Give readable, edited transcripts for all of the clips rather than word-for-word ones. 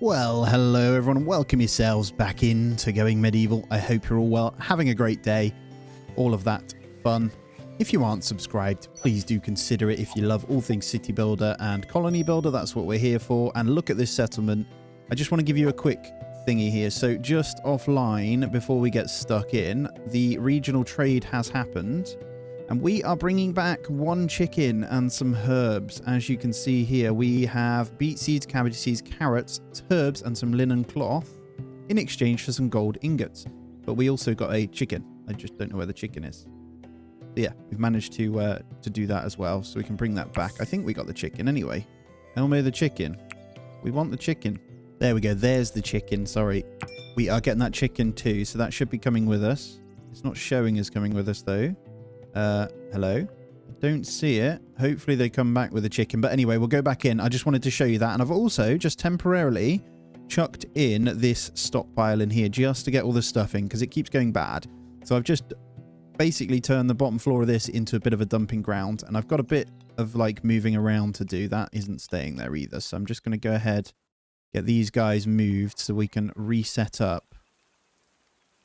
Well, hello everyone, and welcome yourselves back into Going Medieval. I hope you're all well, having a great day, all of that fun. If you aren't subscribed, please do consider it. If you love all things city builder and colony builder, that's what we're here for. And look at this settlement. I just want to give you a quick thingy here. So just offline, before we get stuck in, the regional trade has happened. And we are bringing back one chicken and some herbs. As you can see here, we have beet seeds, cabbage seeds, carrots, herbs, and some linen cloth in exchange for some gold ingots. But we also got a chicken. I just don't know where the chicken is. But yeah, we've managed to do that as well, so we can bring that back. I think we got the chicken anyway. Elmo the chicken. We want the chicken. There we go. There's the chicken. Sorry. We are getting that chicken too, so that should be coming with us. It's not showing us coming with us though. Hello? I don't see it. Hopefully they come back with a chicken. But anyway, we'll go back in. I just wanted to show you that. And I've also just temporarily chucked in this stockpile in here just to get all the stuff in because it keeps going bad. So I've just basically turned the bottom floor of this into a bit of a dumping ground. And I've got a bit of like moving around to do. That isn't staying there either. So I'm just going to go ahead, get these guys moved so we can reset up.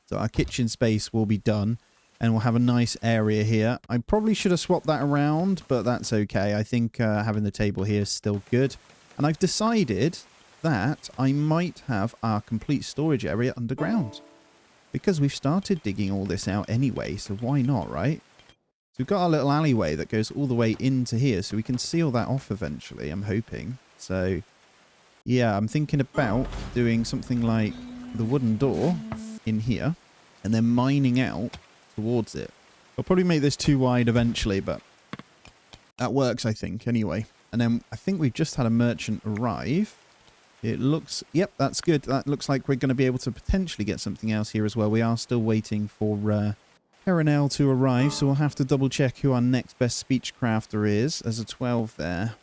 So our kitchen space will be done. And we'll have a nice area here. I probably should have swapped that around, but that's okay. I think having the table here is still good. And I've decided that I might have our complete storage area underground. Because we've started digging all this out anyway, so why not, right? So we've got our little alleyway that goes all the way into here, so we can seal that off eventually, I'm hoping. So, yeah, I'm thinking about doing something like the wooden door in here, and then mining out towards it. I'll probably make this too wide eventually, but that works, I think, anyway. And then I think we've just had a merchant arrive. It looks, yep, that's good. That looks like we're going to be able to potentially get something else here as well. We are still waiting for Perenelle to arrive, so we'll have to double check who our next best speech crafter is. There's a 12 there.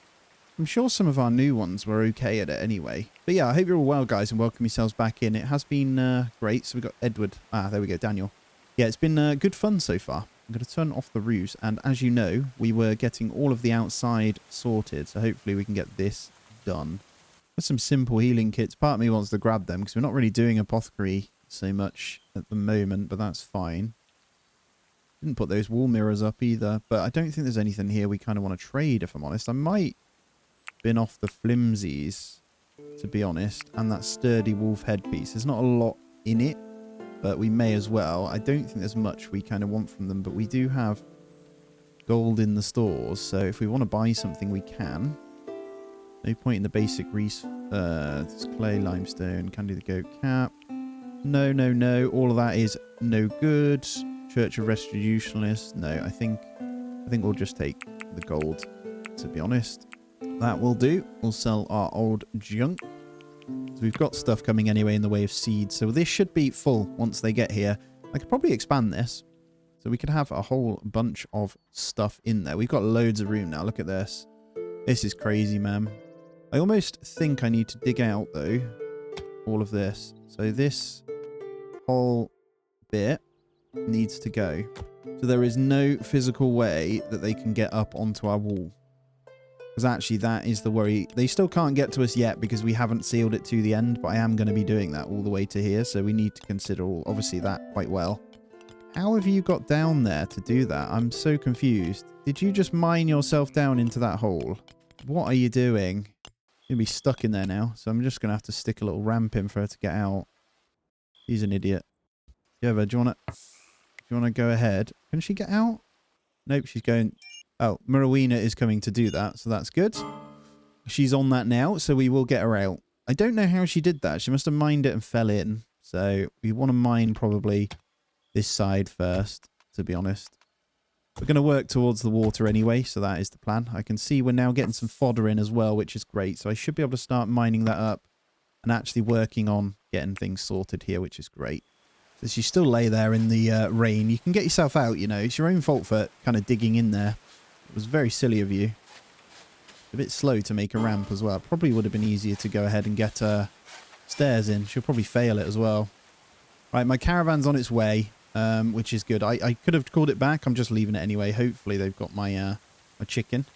I'm sure some of our new ones were okay at it anyway. But yeah, I hope you're all well, guys, and welcome yourselves back in. It has been great. So we've got Edward. Ah, there we go, Daniel. Yeah, it's been good fun so far. I'm going to turn off the roofs. And as you know, we were getting all of the outside sorted. So hopefully we can get this done. There's some simple healing kits. Part of me wants to grab them because we're not really doing apothecary so much at the moment. But that's fine. Didn't put those wall mirrors up either. But I don't think there's anything here we kind of want to trade, if I'm honest. I might bin off the flimsies, to be honest. And that sturdy wolf headpiece. There's not a lot in it. But we may as well. I don't think there's much we kind of want from them. But we do have gold in the stores. So if we want to buy something, we can. No point in the basic this clay, limestone, can do the goat cap. No, no, no. All of that is no good. Church of Restitutionalists. No, I think we'll just take the gold, to be honest. That will do. We'll sell our old junk. So we've got stuff coming anyway in the way of seeds. So this should be full once they get here. I could probably expand this. So we could have a whole bunch of stuff in there. We've got loads of room now. Look at this. This is crazy, man. I almost think I need to dig out, though, all of this. So this whole bit needs to go. So there is no physical way that they can get up onto our wall. Because actually, that is the worry. They still can't get to us yet because we haven't sealed it to the end. But I am going to be doing that all the way to here. So we need to consider, obviously, that quite well. How have you got down there to do that? I'm so confused. Did you just mine yourself down into that hole? What are you doing? You'll be stuck in there now. So I'm just going to have to stick a little ramp in for her to get out. She's an idiot. Yova, do you want to go ahead? Can she get out? Nope, she's going... Oh, Marowina is coming to do that, so that's good. She's on that now, so we will get her out. I don't know how she did that. She must have mined it and fell in. So we want to mine probably this side first, to be honest. We're going to work towards the water anyway, so that is the plan. I can see we're now getting some fodder in as well, which is great. So I should be able to start mining that up and actually working on getting things sorted here, which is great. So you still lay there in the rain. You can get yourself out, you know. It's your own fault for kind of digging in there. It was very silly of you. A bit slow to make a ramp as well. Probably would have been easier to go ahead and get stairs in. She'll probably fail it as well. Right, my caravan's on its way, which is good. I could have called it back. I'm just leaving it anyway. Hopefully they've got my chicken.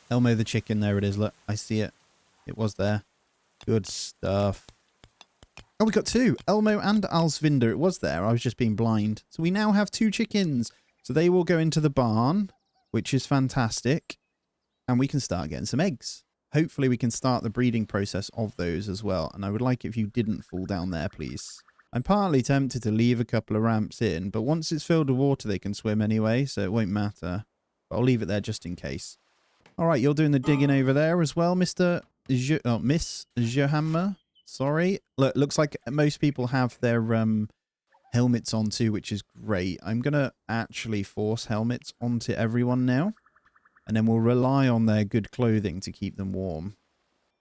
Elmo the chicken. There it is. Look, I see it. It was there. Good stuff. Oh, we got two. Elmo and Alsvinda. It was there. I was just being blind. So we now have two chickens. So they will go into the barn, which is fantastic. And we can start getting some eggs. Hopefully we can start the breeding process of those as well. And I would like it if you didn't fall down there, please. I'm partly tempted to leave a couple of ramps in, but once it's filled with water, they can swim anyway, so it won't matter. But I'll leave it there just in case. All right, you're doing the digging over there as well, Miss Johammer. Sorry. Look, looks like most people have their helmets on too, which is great. I'm going to actually force helmets onto everyone now. And then we'll rely on their good clothing to keep them warm.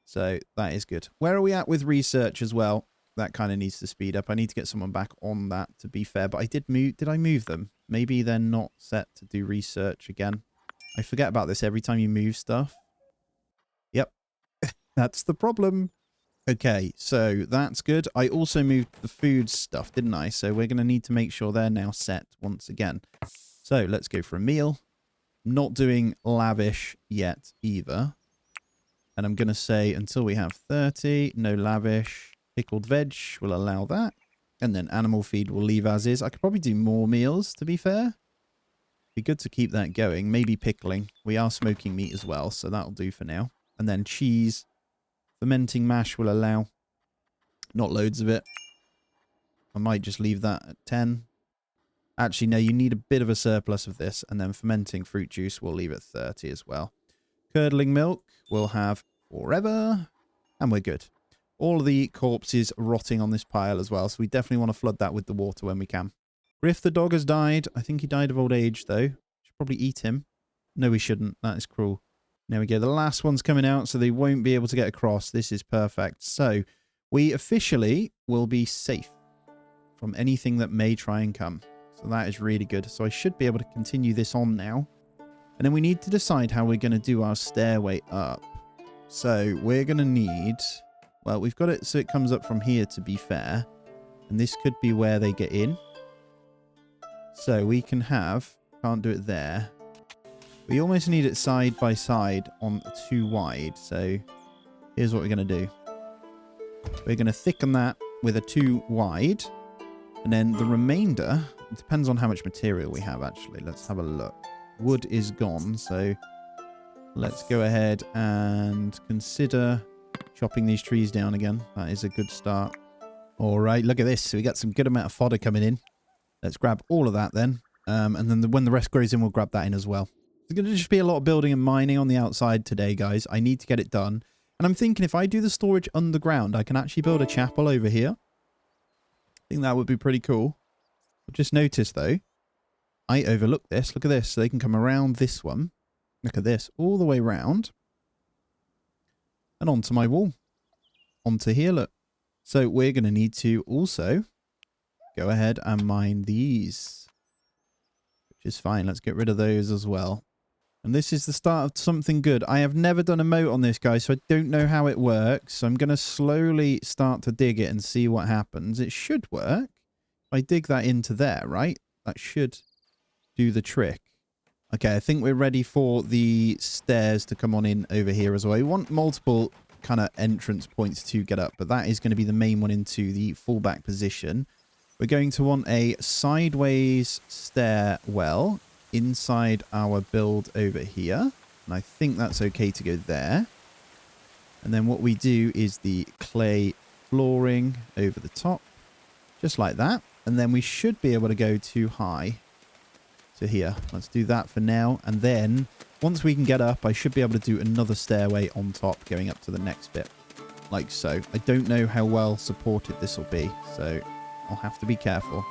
So that is good. Where are we at with research as well? That kind of needs to speed up. I need to get someone back on that, to be fair. But I did move. Did I move them? Maybe they're not set to do research again. I forget about this every time you move stuff. Yep. That's the problem. Okay, so that's good. I also moved the food stuff, didn't I? So we're going to need to make sure they're now set once again. So let's go for a meal. Not doing lavish yet either. And I'm going to say until we have 30, no lavish. Pickled veg will allow that. And then animal feed will leave as is. I could probably do more meals, to be fair. Be good to keep that going. Maybe pickling. We are smoking meat as well, so that'll do for now. And then cheese. Fermenting mash will allow. Not loads of it. I might just leave that at 10. Actually, no, you need a bit of a surplus of this. And then fermenting fruit juice, we'll leave at 30 as well. Curdling milk, we'll have forever. And we're good. All of the corpses rotting on this pile as well. So we definitely want to flood that with the water when we can. Griff the dog has died. I think he died of old age, though. Should probably eat him. No, we shouldn't. That is cruel. There we go. The last one's coming out, so they won't be able to get across. This is perfect. So we officially will be safe from anything that may try and come. So that is really good. So I should be able to continue this on now. And then we need to decide how we're going to do our stairway up. So we're going to need... Well, we've got it so it comes up from here, to be fair. And this could be where they get in. So we can have... Can't do it there. We almost need it side by side on 2 wide. So here's what we're going to do. We're going to thicken that with a 2 wide. And then the remainder... It depends on how much material we have, actually. Let's have a look. Wood is gone, so let's go ahead and consider chopping these trees down again. That is a good start. All right, look at this. So we got some good amount of fodder coming in. Let's grab all of that then. And then when the rest grows in, we'll grab that in as well. There's going to just be a lot of building and mining on the outside today, guys. I need to get it done. And I'm thinking if I do the storage underground, I can actually build a chapel over here. I think that would be pretty cool. I've just noticed, though, I overlooked this. Look at this. So they can come around this one. Look at this. All the way around. And onto my wall. Onto here, look. So we're going to need to also go ahead and mine these. Which is fine. Let's get rid of those as well. And this is the start of something good. I have never done a moat on this, guys, so I don't know how it works. So I'm going to slowly start to dig it and see what happens. It should work. If I dig that into there, right? That should do the trick. Okay, I think we're ready for the stairs to come on in over here as well. We want multiple kind of entrance points to get up, but that is going to be the main one into the fallback position. We're going to want a sideways stairwell inside our build over here. And I think that's okay to go there. And then what we do is the clay flooring over the top. Just like that. And then we should be able to go too high to here. Let's do that for now. And then once we can get up, I should be able to do another stairway on top going up to the next bit. Like so. I don't know how well supported this will be. So I'll have to be careful.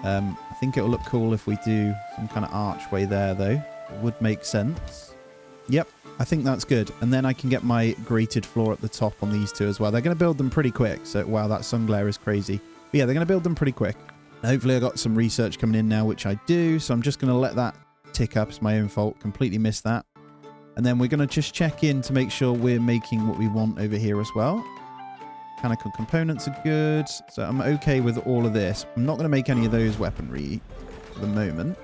I think it'll look cool if we do some kind of archway there, though. It would make sense. Yep, I think that's good. And then I can get my grated floor at the top on these two as well. They're going to build them pretty quick. So, wow, that sun glare is crazy. But yeah, they're going to build them pretty quick. And hopefully I got some research coming in now, which I do. So I'm just going to let that tick up. It's my own fault. Completely missed that. And then we're going to just check in to make sure we're making what we want over here as well. Mechanical components are good. So I'm okay with all of this. I'm not going to make any of those weaponry for the moment.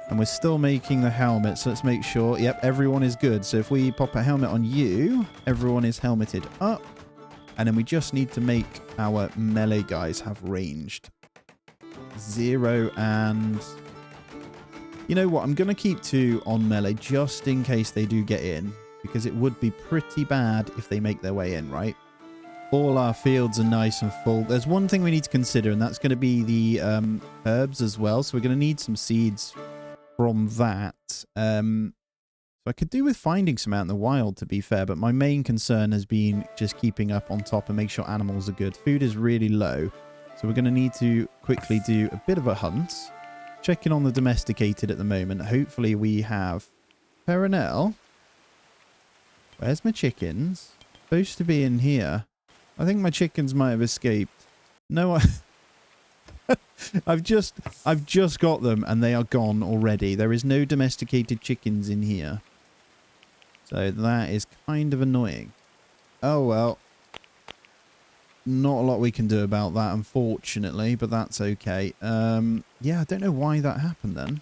And we're still making the helmet. So let's make sure. Yep, everyone is good. So if we pop a helmet on you, everyone is helmeted up. And then we just need to make our melee guys have ranged. 0 and... You know what? I'm going to keep 2 on melee just in case they do get in. Because it would be pretty bad if they make their way in, right? All our fields are nice and full. There's one thing we need to consider, and that's going to be the herbs as well. So we're going to need some seeds from that. So I could do with finding some out in the wild, to be fair. But my main concern has been just keeping up on top and make sure animals are good. Food is really low. So we're going to need to quickly do a bit of a hunt. Checking on the domesticated at the moment. Hopefully we have Perenelle. Where's my chickens? Supposed to be in here. I think my chickens might have escaped. No, I've just got them and they are gone already. There is no domesticated chickens in here. So that is kind of annoying. Oh well. Not a lot we can do about that, unfortunately, but that's okay. Yeah, I don't know why that happened then.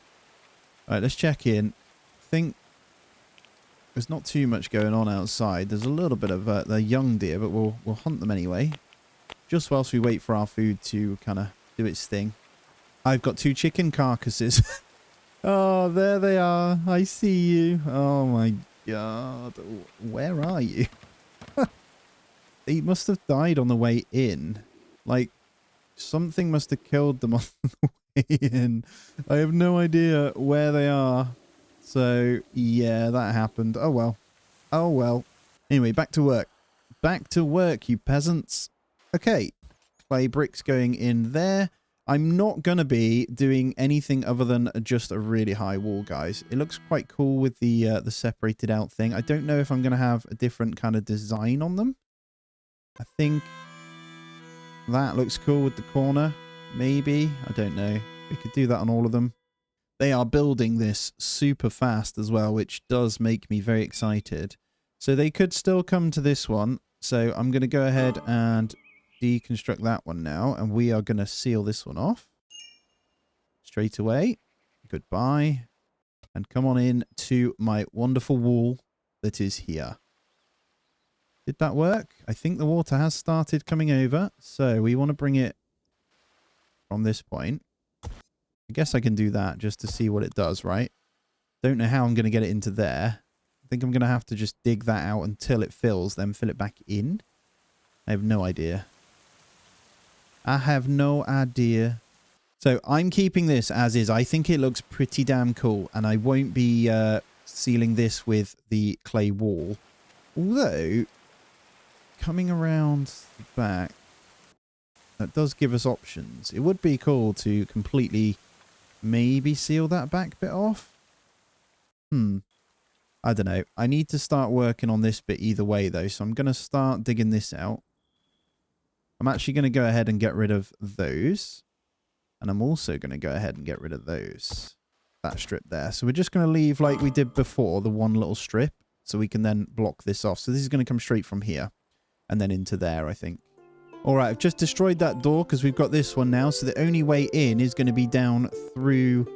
Alright, let's check in. I think there's not too much going on outside. There's a little bit of the young deer, but we'll hunt them anyway. Just whilst we wait for our food to kind of do its thing. I've got 2 chicken carcasses. Oh, there they are. I see you. Oh my god. Where are you? They must have died on the way in. Like, something must have killed them on the way in. I have no idea where they are. So, yeah, that happened. Oh, well. Oh, well. Anyway, back to work. Back to work, you peasants. Okay. Clay bricks going in there. I'm not going to be doing anything other than just a really high wall, guys. It looks quite cool with the separated out thing. I don't know if I'm going to have a different kind of design on them. I think that looks cool with the corner. Maybe. I don't know. We could do that on all of them. They are building this super fast as well, which does make me very excited. So they could still come to this one. So I'm going to go ahead and deconstruct that one now. And we are going to seal this one off. Straight away. Goodbye. And come on in to my wonderful wall that is here. Did that work? I think the water has started coming over. So we want to bring it from this point. I guess I can do that just to see what it does, right? Don't know how I'm going to get it into there. I think I'm going to have to just dig that out until it fills, then fill it back in. I have no idea. I have no idea. So I'm keeping this as is. I think it looks pretty damn cool. And I won't be sealing this with the clay wall. Although, coming around the back, that does give us options. It would be cool to completely maybe seal that back bit off. I don't know. I need to start working on this bit either way, though. So I'm going to start digging this out. I'm actually going to go ahead and get rid of those. And I'm also going to go ahead and get rid of those. That strip there. So we're just going to leave like we did before, the one little strip. So we can then block this off. So this is going to come straight from here. And then into there, I think. Alright, I've just destroyed that door because we've got this one now. So the only way in is going to be down through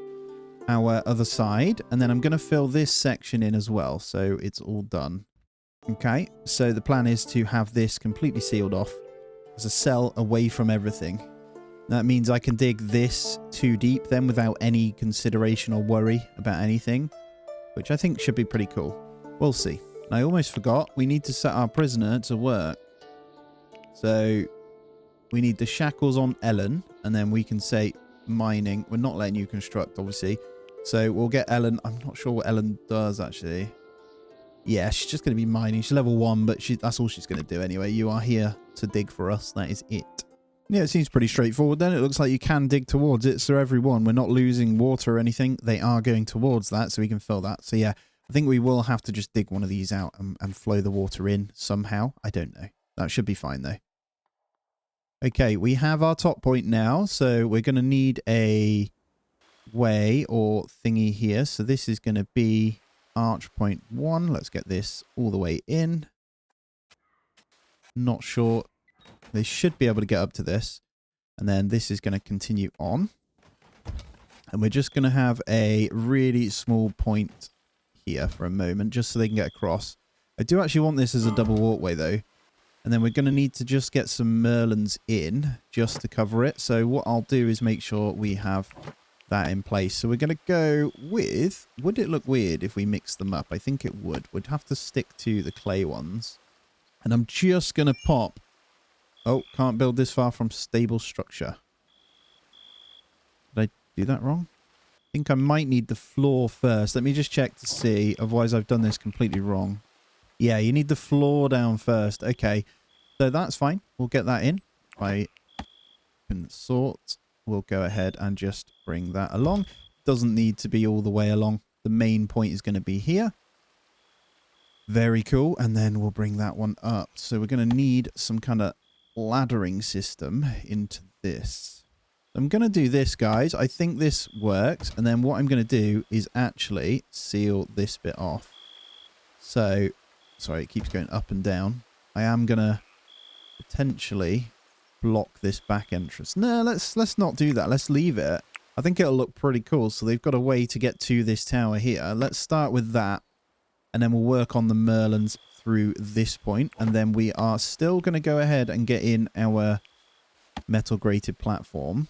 our other side. And then I'm going to fill this section in as well. So it's all done. Okay, so the plan is to have this completely sealed off as a cell away from everything. That means I can dig this too deep then without any consideration or worry about anything. Which I think should be pretty cool. We'll see. And I almost forgot, we need to set our prisoner to work. So we need the shackles on Ellen, and then we can say mining. We're not letting you construct, obviously. So we'll get Ellen. I'm not sure what Ellen does, actually. Yeah, she's just going to be mining. She's level 1, but that's all she's going to do anyway. You are here to dig for us. That is it. Yeah, it seems pretty straightforward then. It looks like you can dig towards it. So everyone, we're not losing water or anything. They are going towards that, so we can fill that. So yeah, I think we will have to just dig one of these out and flow the water in somehow. I don't know. That should be fine, though. Okay, we have our top point now, so we're going to need a way or thingy here. So this is going to be arch point 1. Let's get this all the way in. Not sure. They should be able to get up to this. And then this is going to continue on. And we're just going to have a really small point here for a moment, just so they can get across. I do actually want this as a double walkway, though. And then we're going to need to just get some merlins in just to cover it. So what I'll do is make sure we have that in place. So we're going to go with... Would it look weird if we mix them up? I think it would. We'd have to stick to the clay ones. And I'm just going to pop... Oh, can't build this far from stable structure. Did I do that wrong? I think I might need the floor first. Let me just check to see. Otherwise, I've done this completely wrong. Yeah, you need the floor down first. Okay, so that's fine. We'll get that in. I can sort. We'll go ahead and just bring that along. Doesn't need to be all the way along. The main point is going to be here. Very cool. And then we'll bring that one up. So we're going to need some kind of laddering system into this. I'm going to do this, guys. I think this works. And then what I'm going to do is actually seal this bit off. So... Sorry, it keeps going up and down. I am going to potentially block this back entrance. No, let's not do that. Let's leave it. I think it'll look pretty cool. So they've got a way to get to this tower here. Let's start with that. And then we'll work on the merlins through this point. And then we are still going to go ahead and get in our metal grated platform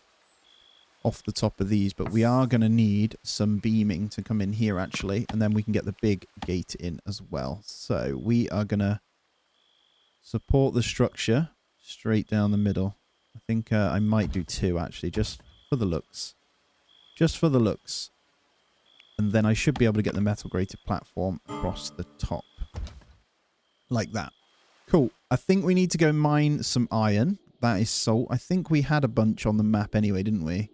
off the top of these, but we are going to need some beaming to come in here actually, and then we can get the big gate in as well. So we are going to support the structure straight down the middle. I think I might do two actually, just for the looks. Just for the looks. And then I should be able to get the metal grated platform across the top. Like that. Cool. I think we need to go mine some iron. That is salt. I think we had a bunch on the map anyway, didn't we?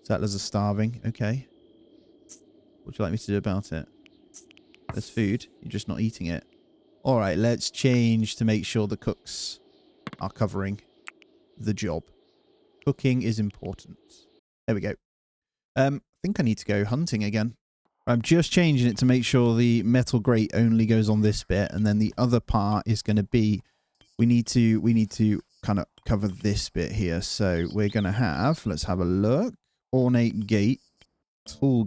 Settlers are starving. Okay. What would you like me to do about it? There's food. You're just not eating it. Alright, let's change to make sure the cooks are covering the job. Cooking is important. There we go. I think I need to go hunting again. I'm just changing it to make sure the metal grate only goes on this bit, and then the other part is going to be we need to kind of cover this bit here. So we're going to have, let's have a look. Ornate gate, tall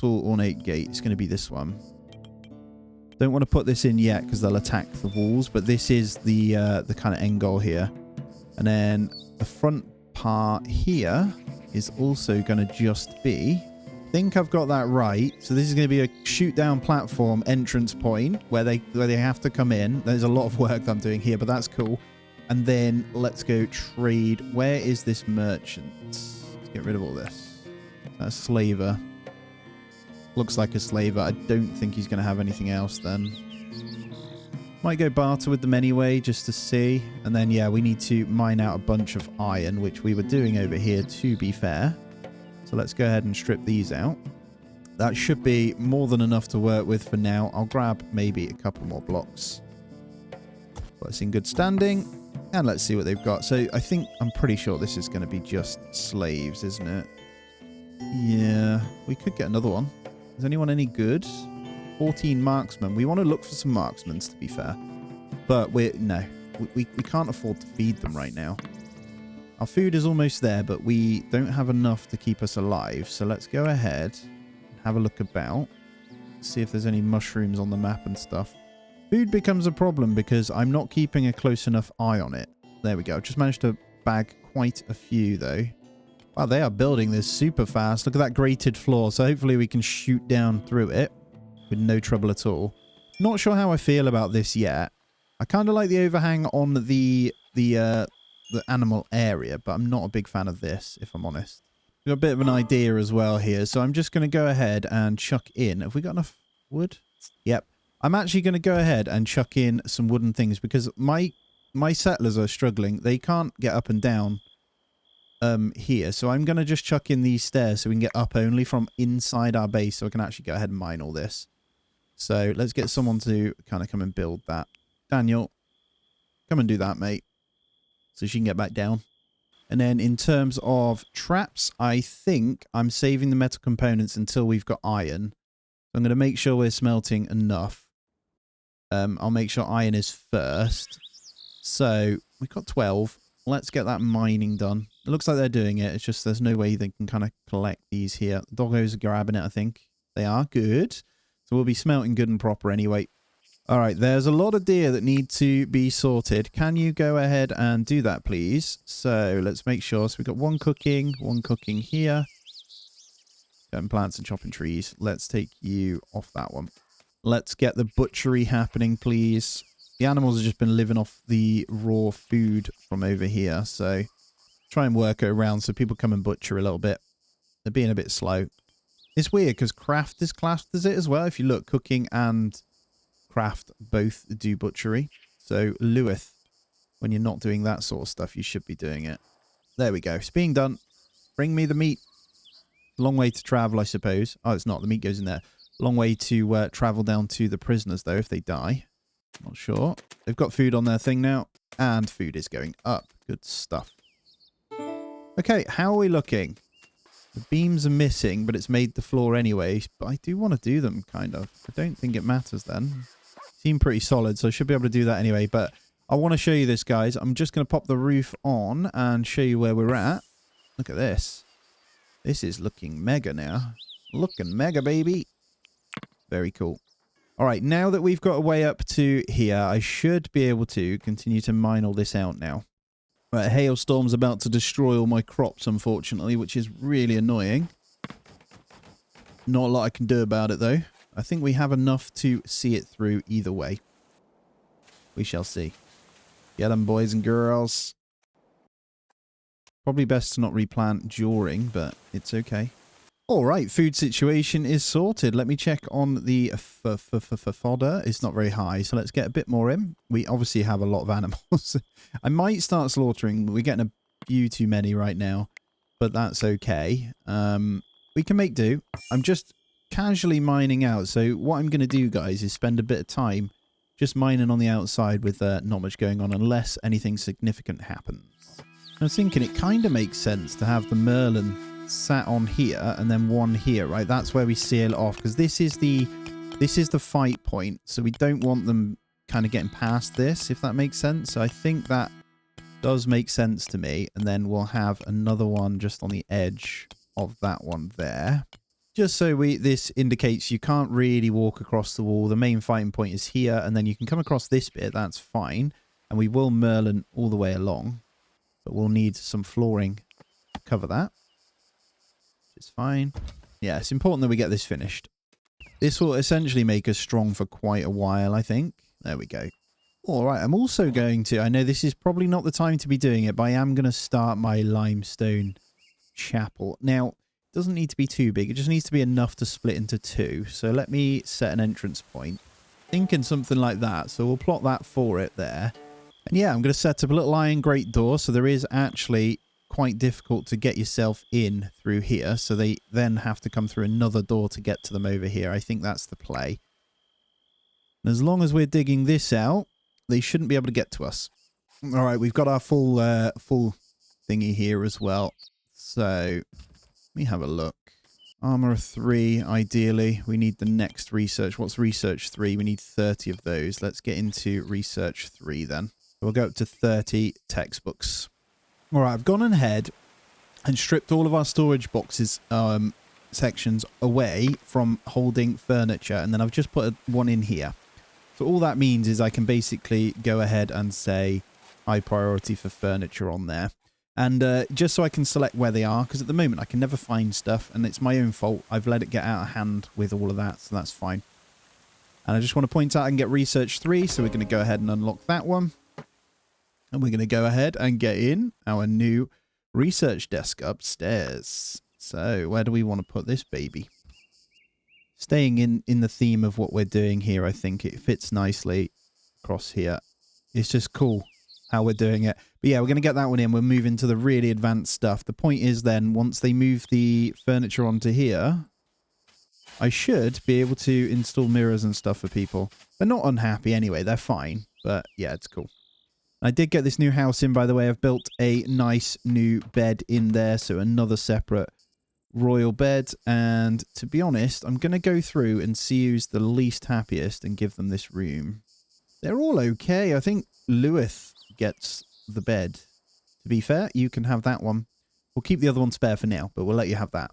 ornate gate. It's going to be this one. Don't want to put this in yet because they'll attack the walls, but this is the kind of end goal here. And then the front part here is also going to just be, I think I've got that right. So this is going to be a shoot down platform entrance point where they have to come in. There's a lot of work that I'm doing here, but that's cool. And then let's go trade. Where is this merchant? Get rid of all this. That's slaver. Looks like a slaver. I don't think he's going to have anything else then. Might go barter with them anyway, just to see. And then, yeah, we need to mine out a bunch of iron, which we were doing over here, to be fair. So let's go ahead and strip these out. That should be more than enough to work with for now. I'll grab maybe a couple more blocks. But it's in good standing. And let's see what they've got. So I think, I'm pretty sure this is going to be just slaves, isn't it? Yeah, we could get another one. Is anyone any good? 14 marksmen. We want to look for some marksmen, to be fair. But we can't afford to feed them right now. Our food is almost there, but we don't have enough to keep us alive. So let's go ahead and have a look about. See if there's any mushrooms on the map and stuff. Food becomes a problem because I'm not keeping a close enough eye on it. There we go. Just managed to bag quite a few, though. Wow, they are building this super fast. Look at that grated floor. So hopefully we can shoot down through it with no trouble at all. Not sure how I feel about this yet. I kind of like the overhang on the animal area, but I'm not a big fan of this, if I'm honest. We've got a bit of an idea as well here. So I'm just going to go ahead and chuck in. Have we got enough wood? Yep. I'm actually going to go ahead and chuck in some wooden things because my settlers are struggling. They can't get up and down here. So I'm going to just chuck in these stairs so we can get up only from inside our base so I can actually go ahead and mine all this. So let's get someone to kind of come and build that. Daniel, come and do that, mate. So she can get back down. And then in terms of traps, I think I'm saving the metal components until we've got iron. I'm going to make sure we're smelting enough. I'll make sure iron is first. So we've got 12. Let's get that mining done. It looks like they're doing it. It's just there's no way they can kind of collect these here. The doggos are grabbing it, I think. They are good. So we'll be smelting good and proper anyway. All right, there's a lot of deer that need to be sorted. Can you go ahead and do that, please? So let's make sure. So we've got one cooking here. Cutting plants and chopping trees. Let's take you off that one. Let's get the butchery happening, please. The animals have just been living off the raw food from over here. So try and work it around so people come and butcher a little bit. They're being a bit slow. It's weird because craft is classed as it as well. If you look, cooking and craft both do butchery. So Lewith, when you're not doing that sort of stuff, you should be doing it. There we go. It's being done. Bring me the meat. Long way to travel, I suppose. Oh, it's not. The meat goes in there. Long way to travel down to the prisoners, though, if they die. Not sure. They've got food on their thing now. And food is going up. Good stuff. Okay, how are we looking? The beams are missing, but it's made the floor anyway. But I do want to do them, kind of. I don't think it matters then. Seem pretty solid, so I should be able to do that anyway. But I want to show you this, guys. I'm just going to pop the roof on and show you where we're at. Look at this. This is looking mega now. Looking mega, baby. Very cool. All right, now that we've got a way up to here, I should be able to continue to mine all this out now. Right, hailstorm's about to destroy all my crops, unfortunately, which is really annoying. Not a lot I can do about it, though. I think we have enough to see it through either way. We shall see. Get them, boys and girls. Probably best to not replant during, but it's okay. All right, food situation is sorted. Let me check on the fodder. It's not very high, so let's get a bit more in. We obviously have a lot of animals. I might start slaughtering. We're getting a few too many right now, but that's okay. We can make do. I'm just casually mining out. So what I'm going to do, guys, is spend a bit of time just mining on the outside with not much going on unless anything significant happens. I was thinking it kind of makes sense to have the Merlin sat on here and then one here, right? That's where we seal it off because this is the fight point. So we don't want them kind of getting past this, if that makes sense. So I think that does make sense to me. And then we'll have another one just on the edge of that one there. Just so this indicates you can't really walk across the wall. The main fighting point is here, and then you can come across this bit. That's fine. And we will Merlin all the way along. But we'll need some flooring to cover that. It's fine. Yeah, it's important that we get this finished. This will essentially make us strong for quite a while, I think. There we go. All right, I'm also going to... I know this is probably not the time to be doing it, but I am going to start my limestone chapel. Now, it doesn't need to be too big. It just needs to be enough to split into two. So let me set an entrance point. Thinking something like that. So we'll plot that for it there. And yeah, I'm going to set up a little iron grate door. So there is actually quite difficult to get yourself in through here. So they then have to come through another door to get to them over here. I think that's the play. And as long as we're digging this out, they shouldn't be able to get to us. All right, we've got our full thingy here as well. So let me have a look. Armor 3, ideally. We need the next research. What's research 3? We need 30 of those. Let's get into research 3 then. We'll go up to 30 textbooks. All right, I've gone ahead and stripped all of our storage boxes sections away from holding furniture, and then I've just put one in here. So all that means is I can basically go ahead and say high priority for furniture on there. And just so I can select where they are, because at the moment I can never find stuff, and it's my own fault. I've let it get out of hand with all of that, so that's fine. And I just want to point out I can get research 3, so we're going to go ahead and unlock that one. And we're going to go ahead and get in our new research desk upstairs. So where do we want to put this baby? Staying in the theme of what we're doing here, I think it fits nicely across here. It's just cool how we're doing it. But yeah, we're going to get that one in. We'll move into the really advanced stuff. The point is then, once they move the furniture onto here, I should be able to install mirrors and stuff for people. They're not unhappy anyway. They're fine. But yeah, it's cool. I did get this new house in, by the way. I've built a nice new bed in there. So another separate royal bed. And to be honest, I'm going to go through and see who's the least happiest and give them this room. They're all okay. I think Lewith gets the bed. To be fair, you can have that one. We'll keep the other one spare for now, but we'll let you have that.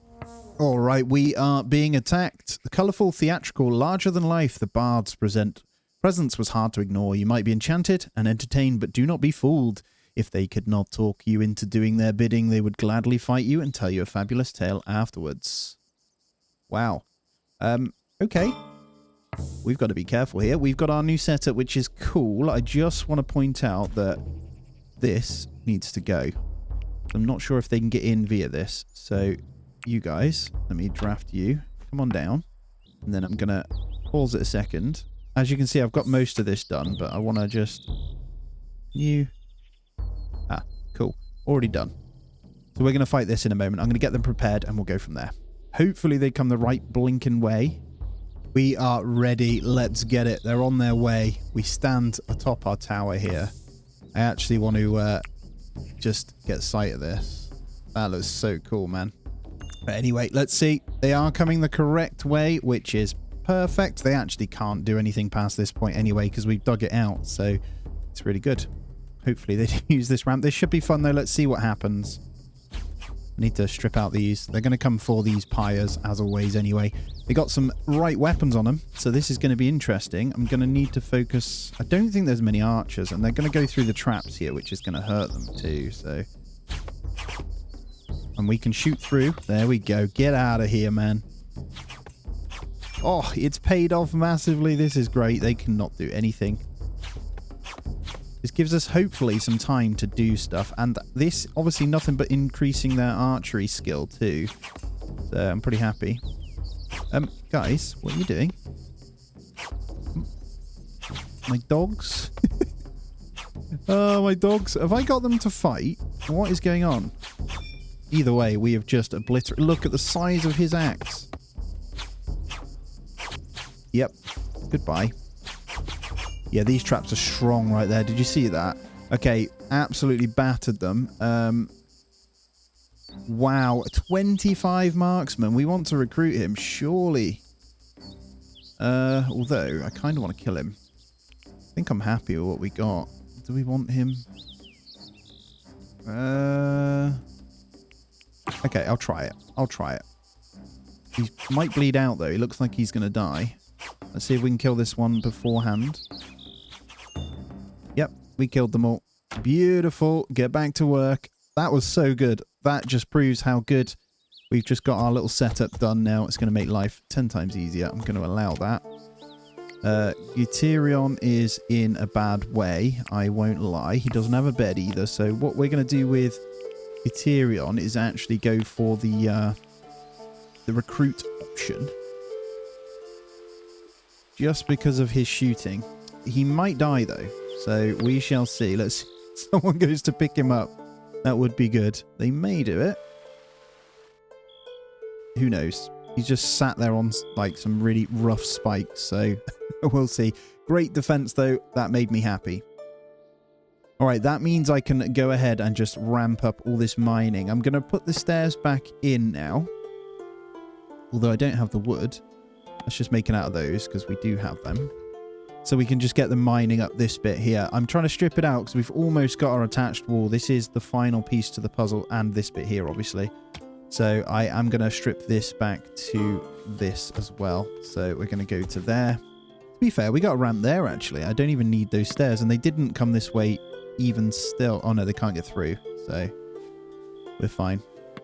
All right, we are being attacked. The colourful, theatrical, larger-than-life, the bards present Presence was hard to ignore. You might be enchanted and entertained, but do not be fooled. If they could not talk you into doing their bidding, they would gladly fight you and tell you a fabulous tale afterwards. Wow. Okay. We've got to be careful here. We've got our new setup, which is cool. I just want to point out that this needs to go. I'm not sure if they can get in via this. So, you guys, let me draft you. Come on down. And then I'm going to pause it a second. As you can see, I've got most of this done, but I want to just... Cool. Already done. So we're going to fight this in a moment. I'm going to get them prepared and we'll go from there. Hopefully they come the right blinking way. We are ready. Let's get it. They're on their way. We stand atop our tower here. I actually want to just get sight of this. That looks so cool, man. But anyway, let's see. They are coming the correct way, which is perfect. They actually can't do anything past this point anyway because we've dug it out. So it's really good. Hopefully they use this ramp. This should be fun though. Let's see what happens. I need to strip out these. They're going to come for these pyres as always anyway. They got some right weapons on them, so this is going to be interesting. I'm going to need to focus. I don't think there's many archers, and they're going to go through the traps here, which is going to hurt them too. So, and we can shoot through. There we go. Get out of here, man. Oh, it's paid off massively. This is great. They cannot do anything. This gives us hopefully some time to do stuff, and this obviously nothing but increasing their archery skill too. So I'm pretty happy. Guys, what are you doing? My dogs? Oh, my dogs. Have I got them to fight? What is going on? Either way, we have just obliterated. Look at the size of his axe. Yep. Goodbye. Yeah, these traps are strong right there. Did you see that? Okay, absolutely battered them. Wow, 25 marksmen. We want to recruit him, surely. Although, I kind of want to kill him. I think I'm happy with what we got. Do we want him? Okay, I'll try it. I'll try it. He might bleed out, though. He looks like he's going to die. Let's see if we can kill this one beforehand. Yep, we killed them all. Beautiful. Get back to work. That was so good. That just proves how good. We've just got our little setup done now. It's going to make life 10 times easier. I'm going to allow that. Euterion is in a bad way. I won't lie. He doesn't have a bed either. So what we're going to do with Euterion is actually go for the recruit option. Just because of his shooting. He might die though. So we shall see. Let's. Someone goes to pick him up. That would be good. They may do it. Who knows? He's just sat there on like some really rough spikes. So we'll see. Great defense though. That made me happy. All right. That means I can go ahead and just ramp up all this mining. I'm going to put the stairs back in now. Although I don't have the wood. Let's just make it out of those because we do have them. So we can just get the mining up this bit here. I'm trying to strip it out because we've almost got our attached wall. This is the final piece to the puzzle and this bit here, obviously. So I am going to strip this back to this as well. So we're going to go to there. To be fair, we got a ramp there, actually. I don't even need those stairs. And they didn't come this way even still. Oh, no, they can't get through. So we're fine.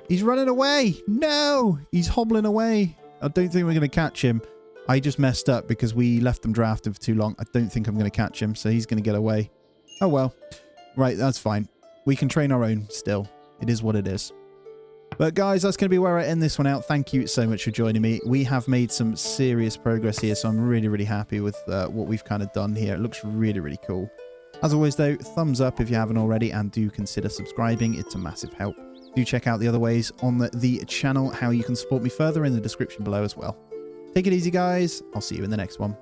He's running away. No, he's hobbling away. I don't think we're going to catch him. I just messed up because we left them drafted for too long. I don't think I'm going to catch him, so he's going to get away. Oh, well. Right, that's fine. We can train our own still. It is what it is. But guys, that's going to be where I end this one out. Thank you so much for joining me. We have made some serious progress here, so I'm really, really happy with what we've kind of done here. It looks really, really cool. As always, though, thumbs up if you haven't already, and do consider subscribing. It's a massive help. Do check out the other ways on the channel, how you can support me further in the description below as well. Take it easy, guys. I'll see you in the next one.